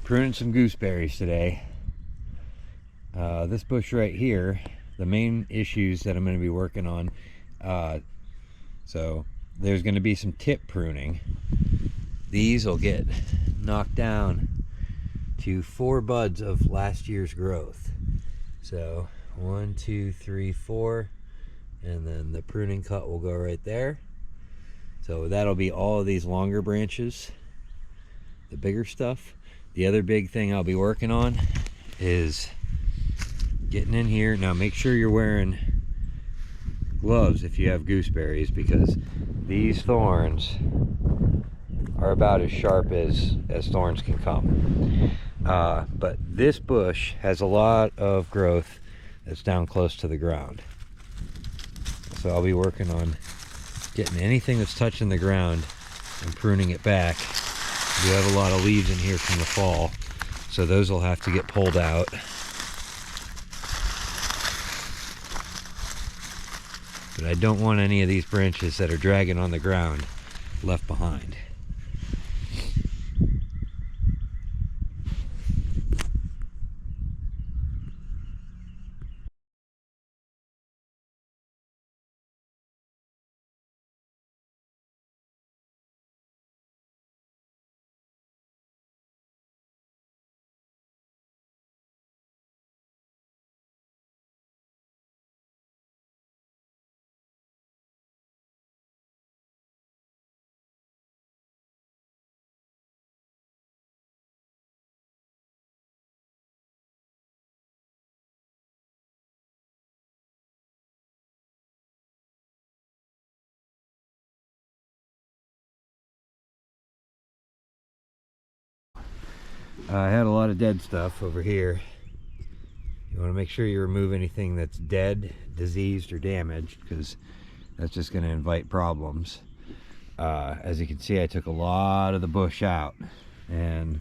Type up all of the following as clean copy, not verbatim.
Pruning some gooseberries today. This bush right here, the main issues that I'm going to be working on, so there's going to be some tip pruning. These will get knocked down to 4 buds of last year's growth. So 1, 2, 3, 4, and then the pruning cut will go right there. So that'll be all of these longer branches, the bigger stuff. The other big thing I'll be working on is getting in here. Now make sure you're wearing gloves if you have gooseberries, because these thorns are about as sharp as thorns can come. But this bush has a lot of growth that's down close to the ground. So I'll be working on getting anything that's touching the ground and pruning it back. We have a lot of leaves in here from the fall, so those will have to get pulled out. But I don't want any of these branches that are dragging on the ground left behind. I had a lot of dead stuff over here. You want to make sure you remove anything that's dead, diseased, or damaged, because that's just going to invite problems. As you can see, I took a lot of the bush out, and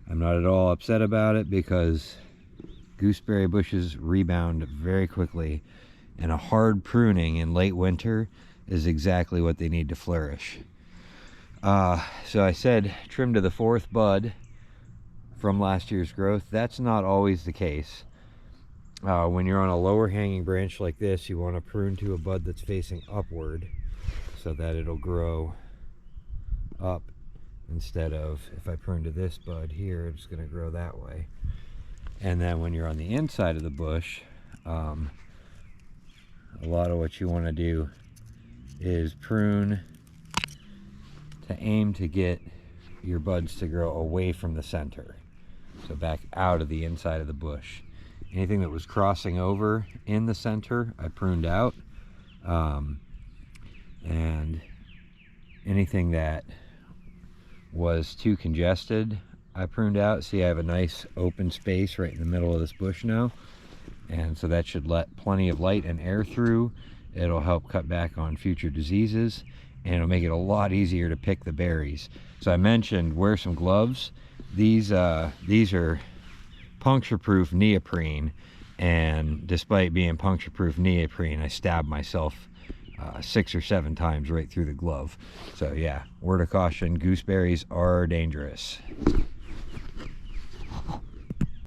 I'm not at all upset about it, because gooseberry bushes rebound very quickly, and a hard pruning in late winter is exactly what they need to flourish. So I said trim to the 4th bud from last year's growth. That's not always the case. When you're on a lower hanging branch like this, you want to prune to a bud that's facing upward so that it'll grow up, instead of, if I prune to this bud here, it's going to grow that way. And then when you're on the inside of the bush, a lot of what you want to do is prune to aim to get your buds to grow away from the center, so back out of the inside of the bush. Anything that was crossing over in the center, I pruned out, and anything that was too congested, I pruned out. See, I have a nice open space right in the middle of this bush now, and so that should let plenty of light and air through. It'll help cut back on future diseases, and it'll make it a lot easier to pick the berries. So I mentioned wear some gloves. These are puncture-proof neoprene, and despite being puncture-proof neoprene, I stabbed myself 6 or 7 times right through the glove. So yeah, word of caution, gooseberries are dangerous.